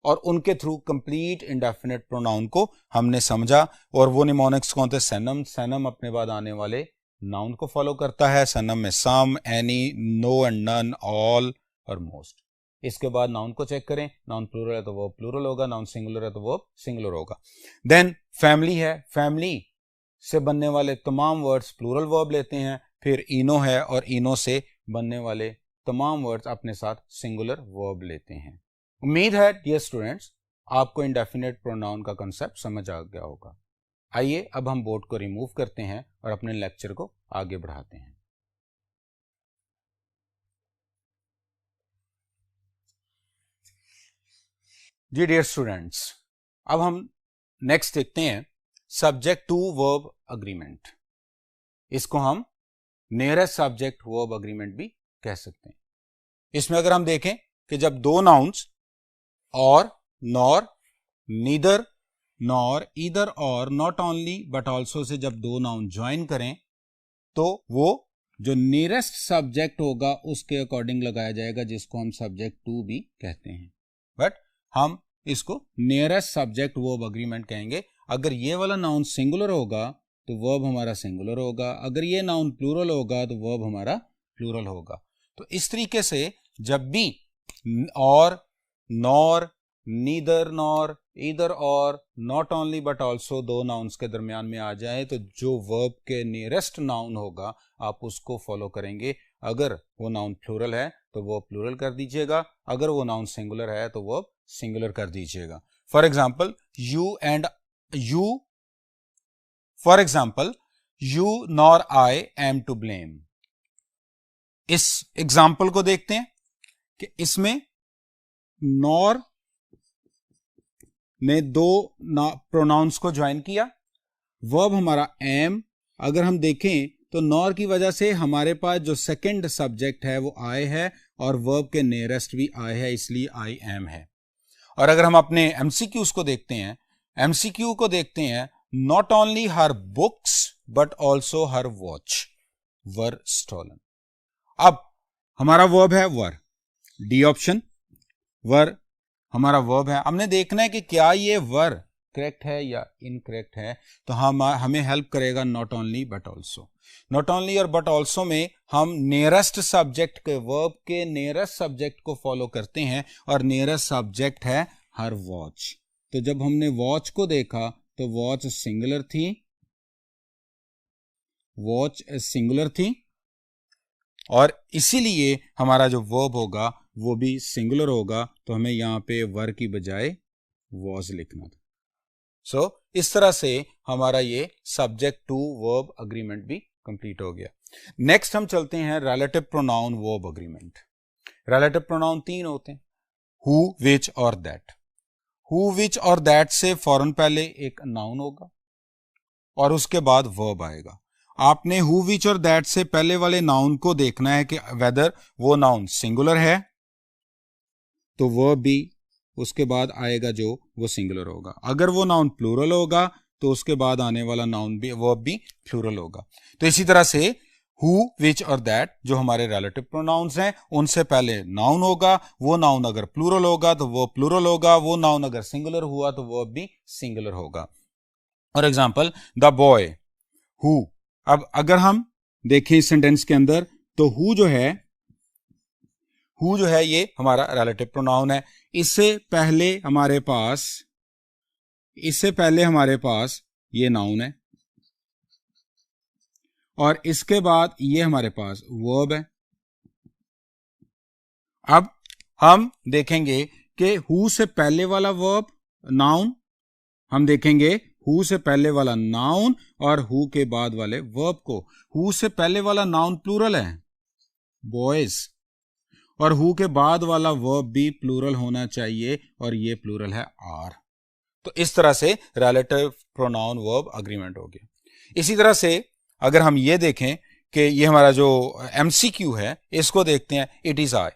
A: और उनके थ्रू कंप्लीट इंडेफिनिट प्रोनाउन को हमने समझा। और वो निमोनिक्स कौन थे? सैनम। सैनम अपने बाद आने वाले नाउन को फॉलो करता है। सैनम में some, any, no and none, all और मोस्ट। इसके बाद नाउन को चेक करें, नाउन प्लूरल है तो वो प्लूरल होगा, नाउन सिंगुलर है तो वो सिंगुलर होगा। देन फैमिली है, फैमिली से बनने वाले तमाम वर्ड्स प्लूरल वर्ब लेते हैं। फिर इनो है और इनो से बनने वाले तमाम वर्ड्स अपने साथ सिंगुलर वर्ब लेते हैं। उम्मीद है डियर स्टूडेंट्स आपको इंडेफिनिट प्रोनाउन का कंसेप्ट समझ आ गया होगा। आइए अब हम बोर्ड को रिमूव करते हैं और अपने लेक्चर को आगे बढ़ाते हैं। जी डियर स्टूडेंट्स, अब हम नेक्स्ट देखते हैं सब्जेक्ट टू वर्ब अग्रीमेंट। इसको हम नियरेस्ट सब्जेक्ट वर्ब अग्रीमेंट भी कह सकते हैं। इसमें अगर हम देखें कि जब दो नाउन्स और, नॉर, नीदर, नॉर, ईदर और, not only but also say जब दो नाउन ज्वाइन करें तो वो जो नियरेस्ट सब्जेक्ट होगा उसके अकॉर्डिंग लगाया जाएगा, जिसको हम सब्जेक्ट टू भी कहते हैं। बट हम इसको नियरेस्ट सब्जेक्ट वर्ब अग्रीमेंट कहेंगे। अगर ये वाला नाउन सिंगुलर होगा तो वर्ब हमारा सिंगुलर होगा, अगर ये नाउन प्लूरल होगा तो वर्ब हमारा प्लूरल होगा। तो इस तरीके से जब भी और, नॉर, नीदर नॉर, ईदर और, नॉट ओनली बट ऑल्सो दो नाउन्स के दरमियान में आ जाए तो जो वर्ब के नियरेस्ट नाउन होगा आप उसको फॉलो करेंगे। अगर वो नाउन प्लूरल है तो वो प्लूरल कर दीजिएगा, अगर वो नाउन सिंगुलर है तो वो सिंगुलर कर दीजिएगा। For example you and you, for example you nor I am to blame. इस एग्जाम्पल को देखते हैं कि इसमें नॉर ने दो प्रोनाउंस को ज्वाइन किया, वर्ब हमारा एम। अगर हम देखें तो नॉर की वजह से हमारे पास जो सेकंड सब्जेक्ट है वो आई है और वर्ब के नियरेस्ट भी आई है, इसलिए आई एम है। और अगर हम अपने एमसीक्यूज को देखते हैं, एमसीक्यू को देखते हैं, not only her books but also her watch were stolen. अब हमारा वर्ब है वर, डी ऑप्शन वर हमारा वर्ब है। हमने देखना है कि क्या ये वर करेक्ट है या इनकरेक्ट है, तो हमें हेल्प करेगा not only but also. Not only और बट ऑल्सो में हम नियरेस्ट सब्जेक्ट के वर्ब के नियरेस्ट सब्जेक्ट को फॉलो करते हैं और नियरेस्ट सब्जेक्ट है हर वॉच। तो जब हमने वॉच को देखा तो वॉच सिंगुलर थी, वॉच सिंगुलर थी और इसीलिए हमारा जो वर्ब होगा वो भी सिंगुलर होगा। तो हमें यहां पे वर की बजाय वॉज लिखना था। सो इस तरह से हमारा ये सब्जेक्ट टू वर्ब अग्रीमेंट भी कंप्लीट हो गया। नेक्स्ट हम चलते हैं relative pronoun verb agreement. Relative pronoun तीन होते हैं, हु, विच और दैट। हु, विच और दैट से फौरन पहले एक नाउन होगा और उसके बाद वर्ब आएगा। आपने हु, विच और दैट से पहले वाले नाउन को देखना है कि वेदर वो नाउन सिंगुलर है तो वर्ब भी उसके बाद आएगा जो वो सिंगुलर होगा, अगर वो नाउन प्लूरल होगा तो उसके बाद आने वाला नाउन भी वर्ब भी प्लूरल होगा। तो इसी तरह से हु, विच और दैट जो हमारे रिलेटिव प्रोनाउंस हैं उनसे पहले नाउन होगा, वो नाउन अगर प्लूरल होगा तो वो प्लूरल होगा, वो नाउन अगर सिंगुलर हुआ तो वर्ब भी सिंगुलर होगा। For example the boy, who. अब अगर हम देखें इस सेंटेंस के अंदर तो हु जो है ये हमारा रिलेटिव प्रोनाउन है। इससे पहले हमारे पास ये नाउन है और इसके बाद ये हमारे पास वर्ब है। अब हम देखेंगे कि हु से पहले वाला वर्ब नाउन, हम देखेंगे हु से पहले वाला नाउन और हु के बाद वाले वर्ब को। हु से पहले वाला नाउन प्लूरल है बॉयज और हु के बाद वाला वर्ब भी प्लूरल होना चाहिए और ये प्लूरल है आर। तो इस तरह से रिलेटिव प्रोनाउन वर्ब अग्रीमेंट हो गया। इसी तरह से अगर हम ये देखें कि ये हमारा जो एमसीक्यू है इसको देखते हैं, it is I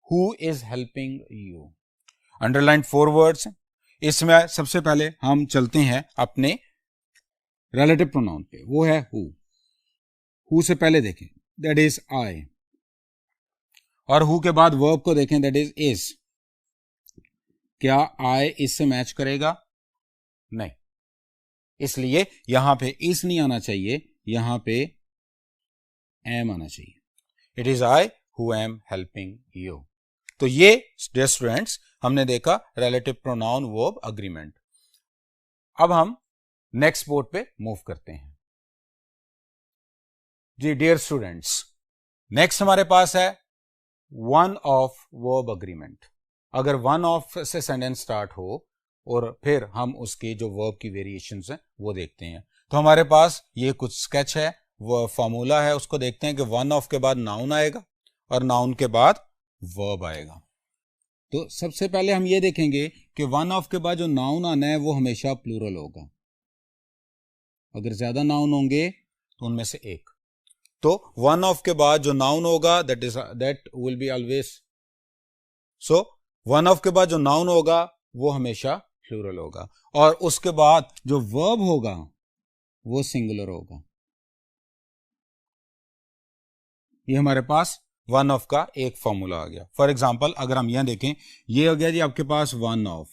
A: who is helping you. Underline 4 words हैं। इसमें सबसे पहले हम चलते हैं अपने रिलेटिव प्रोनाउन पे, वो है हु से पहले देखें दैट इज आई और हु के बाद वर्ब को देखें दैट इज क्या I इससे मैच करेगा? नहीं, इसलिए यहां पे इस नहीं आना चाहिए, यहां पे am आना चाहिए. It is I who am helping you. तो ये डियर स्टूडेंट्स हमने देखा रिलेटिव प्रोनाउन वर्ब अग्रीमेंट. अब हम नेक्स्ट बोर्ड पे मूव करते हैं. जी डियर स्टूडेंट्स, नेक्स्ट हमारे पास है वन ऑफ वर्ब अग्रीमेंट. अगर वन ऑफ से सेंटेंस स्टार्ट हो और फिर हम उसके जो वर्ब की वेरिएशंस हैं वो देखते हैं. तो हमारे पास ये कुछ स्केच है, वो फॉर्मूला है, उसको देखते हैं कि वन ऑफ के बाद नाउन आएगा और नाउन के बाद वर्ब आएगा. तो सबसे पहले हम ये देखेंगे कि वन ऑफ के बाद जो नाउन आना है वो हमेशा प्लूरल होगा. अगर ज्यादा नाउन होंगे तो उनमें से एक. तो वन ऑफ के बाद जो नाउन होगा that will be always. So one of के बाद जो नाउन होगा वो हमेशा प्लूरल होगा और उसके बाद जो वर्ब होगा वो सिंगुलर होगा. ये हमारे पास वन ऑफ का एक फॉर्मूला आ गया. फॉर एग्जाम्पल अगर हम यहां देखें, ये हो गया जी आपके पास वन ऑफ.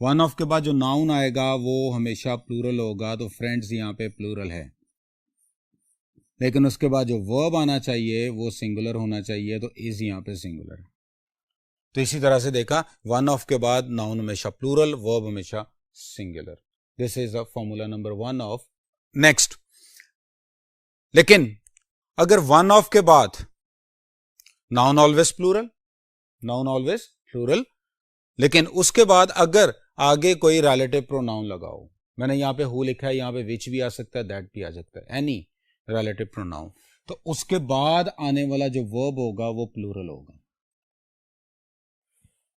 A: वन ऑफ के बाद जो नाउन आएगा वो हमेशा प्लूरल होगा. तो फ्रेंड्स यहां पे प्लूरल है, लेकिन उसके बाद जो वर्ब आना चाहिए वो सिंगुलर होना चाहिए. तो इज यहां पे सिंगुलर. तो इसी तरह से देखा, वन ऑफ के बाद नाउन हमेशा प्लूरल, वर्ब हमेशा singular. This is a formula number one of. Next, लेकिन अगर वन ऑफ के बाद नाउन ऑलवेज प्लूरल, लेकिन उसके बाद अगर आगे कोई रिलेटिव प्रोनाउन लगाओ, मैंने यहां पे हु लिखा है, यहां पे विच भी आ सकता है, दैट भी आ सकता है, एनी रिलेटिव प्रोनाउन, तो उसके बाद आने वाला जो वर्ब होगा वो प्लूरल होगा.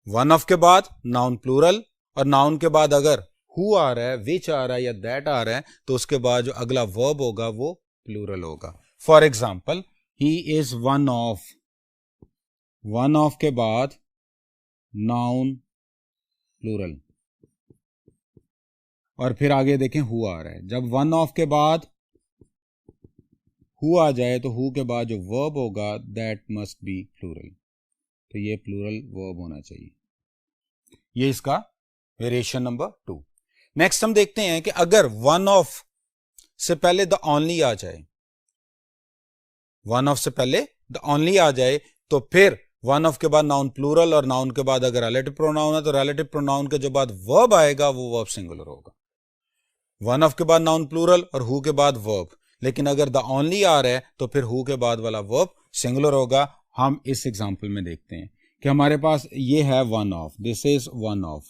A: वन ऑफ के बाद नाउन प्लूरल और नाउन के बाद अगर हु आ रहा है, विच आ रहा है या दैट आ रहा है, तो उसके बाद जो अगला वर्ब होगा वो प्लूरल होगा. For example, he is one of. One of के बाद नाउन प्लूरल और फिर आगे देखें हु आ रहा है. जब वन ऑफ के बाद हु आ जाए तो हु के बाद जो वर्ब होगा दैट मस्ट बी प्लूरल. तो ये प्लूरल वर्ब होना चाहिए. ये इसका वेरिएशन नंबर 2. नेक्स्ट हम देखते हैं कि अगर वन ऑफ से पहले द ओनली आ जाए, वन ऑफ से पहले द ओनली आ जाए, तो फिर वन ऑफ के बाद नाउन प्लूरल और नाउन के बाद अगर रिलेटिव प्रोनाउन है तो रिलेटिव प्रोनाउन के जो बाद वर्ब आएगा वो वर्ब सिंगुलर होगा. वन ऑफ के बाद नाउन प्लूरल और हु के बाद वर्ब, लेकिन अगर द ओनली आ रहा है तो फिर हु के बाद वाला वर्ब सिंगुलर होगा. हम इस एग्जांपल में देखते हैं कि हमारे पास ये है one of. This is one of.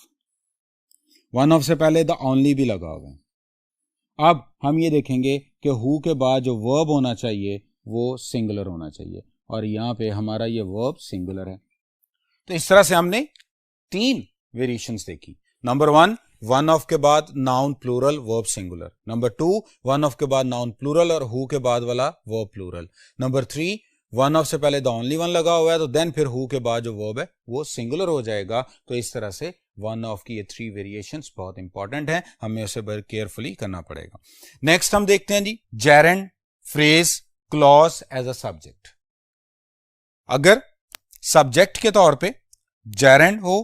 A: One of से पहले द ओनली भी लगा हुआ है. अब हम ये देखेंगे कि हु के बाद जो वर्ब होना चाहिए वो सिंगुलर होना चाहिए और यहां पे हमारा ये वर्ब सिंगुलर है. तो इस तरह से हमने 3 वेरिएशंस देखी. नंबर 1, वन ऑफ के बाद noun plural verb singular. Number 2, one of के बाद नाउन प्लूरल और हु के बाद वाला verb plural. Number 3, one of से पहले द ओनली वन लगा हुआ है तो देन फिर हु के बाद जो वर्ब है वो सिंगुलर हो जाएगा. तो इस तरह से वन ऑफ की ये 3 वेरिएशंस बहुत इंपॉर्टेंट है, हमें उसे बड़े केयरफुली करना पड़ेगा. नेक्स्ट हम देखते हैं जी gerund, phrase, clause as a subject. अगर सब्जेक्ट के तौर पे जेरेंड हो,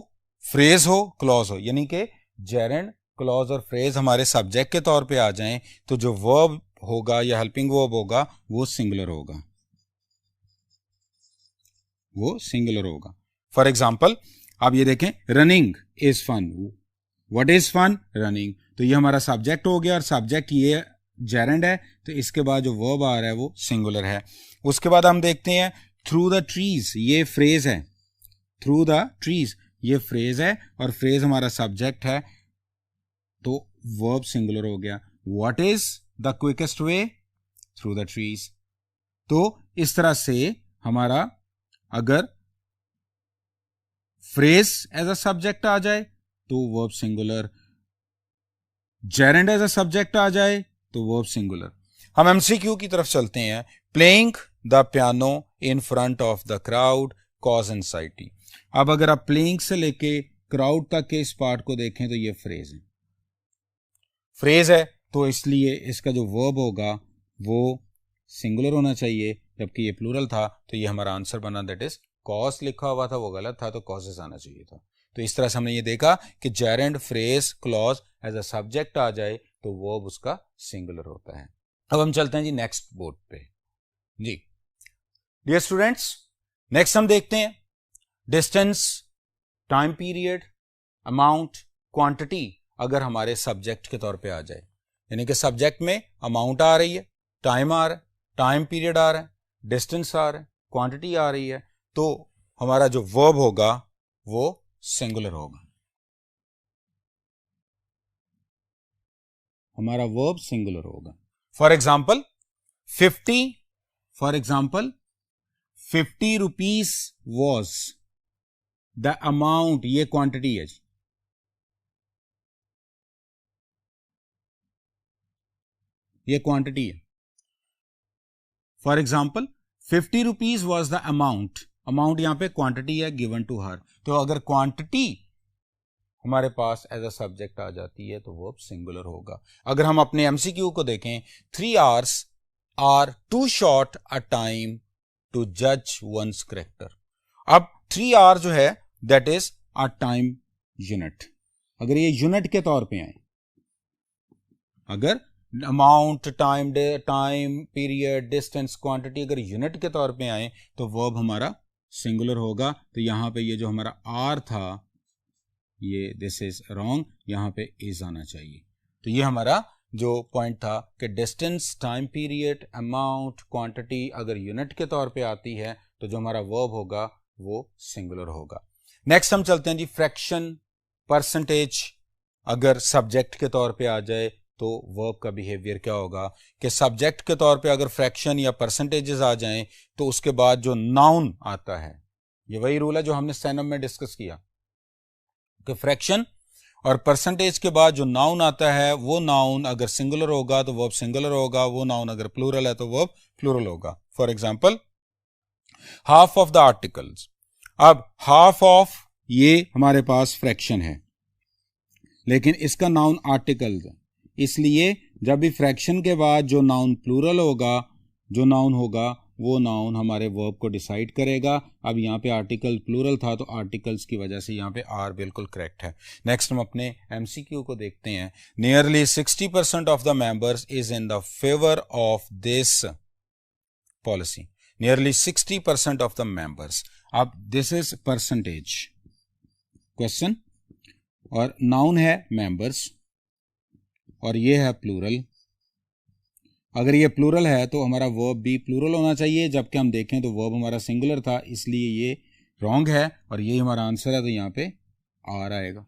A: फ्रेज हो, क्लॉज हो, यानी कि जेरेंड, क्लॉज और फ्रेज हमारे सब्जेक्ट के तौर पे आ जाएं तो जो वर्ब होगा या हेल्पिंग वर्ब होगा वो सिंगुलर होगा, वो सिंगुलर होगा. फॉर एग्जाम्पल आप ये देखें, running is fun. What is fun? Running. तो ये हमारा सब्जेक्ट हो गया और सब्जेक्ट ये जेरेंड है, तो इसके बाद जो वर्ब आ रहा है वो सिंगुलर है. उसके बाद हम देखते हैं थ्रू द ट्रीज, ये फ्रेज है. थ्रू द ट्रीज ये फ्रेज है और फ्रेज हमारा सब्जेक्ट है, तो वर्ब सिंगुलर हो गया. What is the quickest way? Through the trees. तो इस तरह से हमारा अगर फ्रेज एज अ सब्जेक्ट आ जाए तो verb singular, gerund as a subject आ जाए तो वर्ब सिंगुलर. हम एमसीक्यू की तरफ चलते हैं. Playing the piano in front of the crowd cause anxiety. अब अगर आप प्लेइंग से लेके क्राउड तक के इस पार्ट को देखें तो ये फ्रेज है. फ्रेज है तो इसलिए इसका जो वर्ब होगा वो सिंगुलर होना चाहिए, जबकि ये प्लूरल था तो ये हमारा आंसर बना, दैट इज कॉज लिखा हुआ था वो गलत था, तो कॉजेस आना चाहिए था। तो इस तरह से हमने ये देखा कि gerund, phrase, clause as a subject आ जाए तो वर्ब उसका सिंगुलर होता है। अब हम चलते हैं जी नेक्स्ट बोर्ड पे। जी डियर स्टूडेंट्स, नेक्स्ट हम देखते हैं distance, time period, amount, quantity अगर हमारे सब्जेक्ट के तौर पे आ जाए, यानी कि सब्जेक्ट में अमाउंट आ रही है, टाइम आ रहा है, टाइम पीरियड आ रहा है, डिस्टेंस आ रहा है, क्वांटिटी आ रही है, तो हमारा जो वर्ब होगा वो सिंगुलर होगा। हमारा वर्ब सिंगुलर होगा। For example 50 rupees was the amount, ये क्वांटिटी है जी, ये क्वांटिटी है। For example 50 rupees was the amount, amount यहां पे क्वांटिटी है गिवन टू हर, तो अगर क्वांटिटी हमारे पास एज अ सब्जेक्ट आ जाती है तो वर्ब सिंगुलर होगा। अगर हम अपने एमसीक्यू को देखें, 3 hours are too short a time to जज वंस करेक्टर। अब 3 hour जो है that is a time unit. अगर ये यूनिट के तौर पे आए, अगर amount, time, time period, distance, quantity अगर यूनिट के तौर पे आए तो वर्ब हमारा सिंगुलर होगा। तो यहां पे ये जो हमारा आर था ये दिस इज रॉन्ग, यहां पे इज आना चाहिए। तो ये हमारा जो पॉइंट था कि distance, time period, amount, quantity अगर यूनिट के तौर पे आती है तो जो हमारा वर्ब होगा वो सिंगुलर होगा। नेक्स्ट हम चलते हैं जी फ्रैक्शन, परसेंटेज अगर सब्जेक्ट के तौर पे आ जाए तो वर्ब का बिहेवियर क्या होगा कि सब्जेक्ट के तौर पे अगर फ्रैक्शन या परसेंटेजेस आ जाएं तो उसके बाद जो नाउन आता है, ये वही रूल है जो हमने स्टेनम में डिस्कस किया कि फ्रैक्शन और परसेंटेज के बाद जो नाउन आता है वो नाउन अगर सिंगुलर होगा तो वर्ब सिंगुलर होगा, वो नाउन अगर प्लूरल है तो वर्ब प्लूरल होगा। For example half of the articles, अब हाफ ऑफ ये हमारे पास फ्रैक्शन है लेकिन इसका नाउन आर्टिकल है, इसलिए जब भी फ्रैक्शन के बाद जो नाउन प्लूरल होगा, जो नाउन होगा वो नाउन हमारे वर्ब को डिसाइड करेगा। अब यहाँ पे आर्टिकल प्लूरल था तो आर्टिकल्स की वजह से यहाँ पे आर बिल्कुल करेक्ट है। नेक्स्ट हम अपने एमसीक्यू को देखते हैं। Nearly 60% of the members is in the favour of this policy. Nearly 60% of the members, अब दिस इज परसेंटेज क्वेश्चन और नाउन है मेंबर्स और ये है प्लूरल। अगर ये प्लूरल है तो हमारा वर्ब भी प्लूरल होना चाहिए, जबकि हम देखें तो वर्ब हमारा सिंगुलर था, इसलिए ये रॉन्ग है और ये हमारा आंसर है, तो यहाँ पे आर आएगा।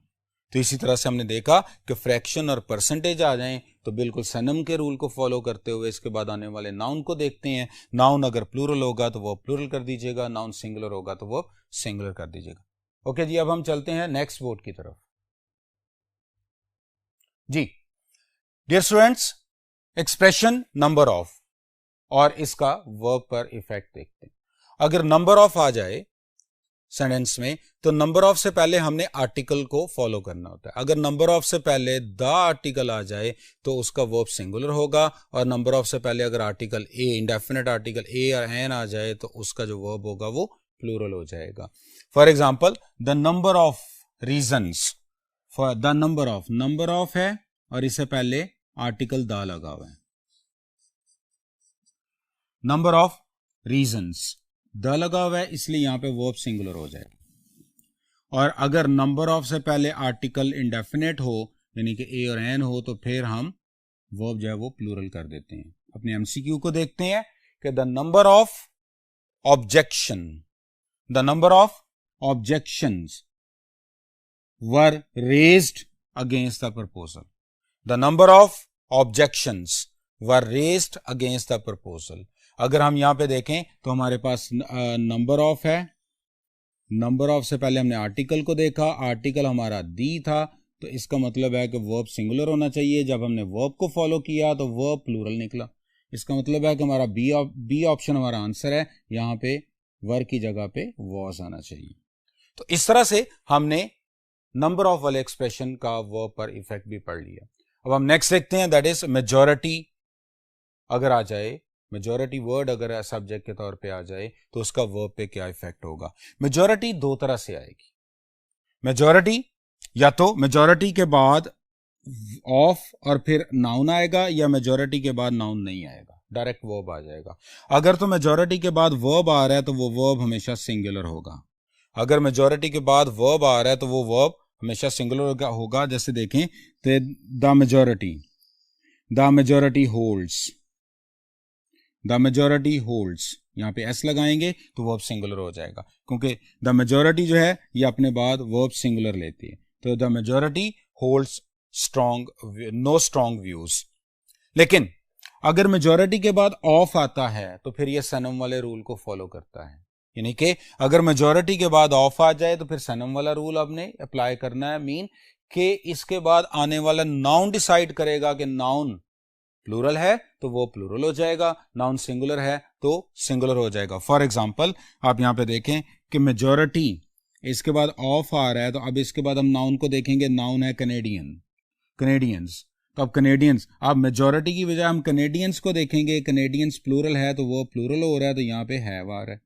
A: तो इसी तरह से हमने देखा कि फ्रैक्शन और परसेंटेज आ जाएं तो बिल्कुल सनम के रूल को फॉलो करते हुए इसके बाद आने वाले नाउन को देखते हैं। नाउन अगर प्लूरल होगा तो वो प्लूरल कर दीजिएगा, नाउन सिंगुलर होगा तो वो सिंगुलर कर दीजिएगा। ओके जी, अब हम चलते हैं नेक्स्ट बोर्ड की तरफ। जी dear students, expression number of और इसका वर्ब पर इफेक्ट देखते हैं। अगर नंबर ऑफ आ जाए सेंटेंस में तो नंबर ऑफ से पहले हमने आर्टिकल को फॉलो करना होता है। अगर नंबर ऑफ से पहले द आर्टिकल आ जाए तो उसका वर्ब सिंगुलर होगा, और नंबर ऑफ से पहले अगर article a, indefinite article a या एन आ जाए तो उसका जो वर्ब होगा वो प्लूरल हो जाएगा। For example the number of reasons, for the number of है और इससे पहले आर्टिकल द लगा हुआ है। नंबर ऑफ रीजन्स, द लगा हुआ है इसलिए यहां पे वर्ब सिंगुलर हो जाएगा। और अगर नंबर ऑफ से पहले आर्टिकल इंडेफिनेट हो यानी कि ए और एन हो तो फिर हम वर्ब जो है वो प्लूरल कर देते हैं। अपने एमसीक्यू को देखते हैं कि the number of objections were raised against the proposal. The number of objections were raised against the proposal। अगर हम यहां पे देखें तो हमारे पास नंबर ऑफ है, नंबर ऑफ से पहले हमने आर्टिकल को देखा, आर्टिकल हमारा दी था, तो इसका मतलब है कि वर्ब सिंगुलर होना चाहिए। जब हमने वर्ब को फॉलो किया तो वर्ब प्लूरल निकला, इसका मतलब है कि हमारा बी ऑप्शन हमारा आंसर है, यहां पे वर की जगह पे वॉज आना चाहिए। तो इस तरह से हमने नंबर ऑफ वाले एक्सप्रेशन का वर्ब पर इफेक्ट भी पढ़ लिया। अब हम नेक्स्ट देखते हैं, दैट इज मेजॉरिटी अगर आ जाए मेजॉरिटी वर्ड अगर सब्जेक्ट के तौर पे आ जाए तो उसका वर्ब पे क्या इफेक्ट होगा। मेजॉरिटी दो तरह से आएगी। मेजॉरिटी या तो मेजॉरिटी के बाद ऑफ और फिर नाउन आएगा, या मेजॉरिटी के बाद नाउन नहीं आएगा, डायरेक्ट वर्ब आ जाएगा। अगर तो मेजॉरिटी के बाद वर्ब आ रहा है तो वो वर्ब हमेशा सिंगुलर होगा। अगर मेजॉरिटी के बाद वर्ब आ रहा है तो वो वर्ब हमेशा सिंगुलर होगा। जैसे देखें तो the majority holds, the majority holds, यहाँ पे एस लगाएंगे तो वर्ब सिंगुलर हो जाएगा, क्योंकि द मेजॉरिटी जो है ये अपने बाद वर्ब सिंगुलर लेती है। तो the majority holds no strong views. लेकिन अगर मेजॉरिटी के बाद ऑफ आता है तो फिर ये सनम वाले रूल को फॉलो करता है, यानी कि अगर मेजॉरिटी के बाद ऑफ आ जाए तो फिर सनम वाला रूल आपने अप्लाई करना है। मीन कि इसके बाद आने वाला नाउन डिसाइड करेगा कि नाउन प्लूरल है तो वो प्लूरल हो जाएगा, नाउन सिंगुलर है तो सिंगुलर हो जाएगा। फॉर एग्जांपल आप यहां पे देखें कि मेजॉरिटी इसके बाद ऑफ आ रहा है, तो अब इसके बाद हम नाउन को देखेंगे। नाउन है कनेडियंस, तो अब कनेडियंस, अब मेजॉरिटी की बजाय हम कनेडियंस को देखेंगे। कनेडियंस प्लूरल है तो वो प्लूरल हो रहा है, तो यहाँ पे हैव आ रहा है।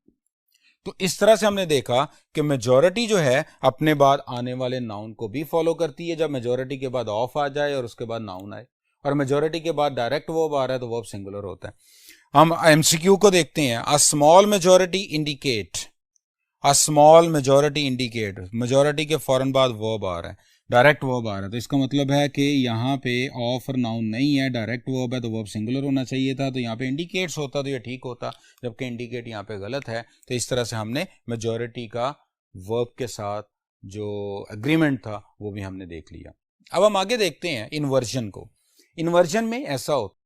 A: तो इस तरह से हमने देखा कि मेजॉरिटी जो है अपने बाद आने वाले नाउन को भी फॉलो करती है। जब मेजॉरिटी के बाद ऑफ आ जाए और उसके बाद नाउन आए, और मेजॉरिटी के बाद डायरेक्ट वर्ब आ रहा है तो वर्ब सिंगुलर होता है। हम एमसीक्यू को देखते हैं। A small majority indicate, majority के फौरन बाद वर्ब आ रहा है, डायरेक्ट वर्ब आ रहा है, तो इसका मतलब है कि यहाँ पे ऑफ और नाउन नहीं है, डायरेक्ट वर्ब है, तो वर्ब सिंगुलर होना चाहिए था। तो यहाँ पे इंडिकेट्स होता तो ये ठीक होता, जबकि इंडिकेट यहाँ पे गलत है। तो इस तरह से हमने मेजॉरिटी का वर्ब के साथ जो एग्रीमेंट था वो भी हमने देख लिया। अब हम आगे देखते हैं इन्वर्जन को। इन्वर्जन में ऐसा होता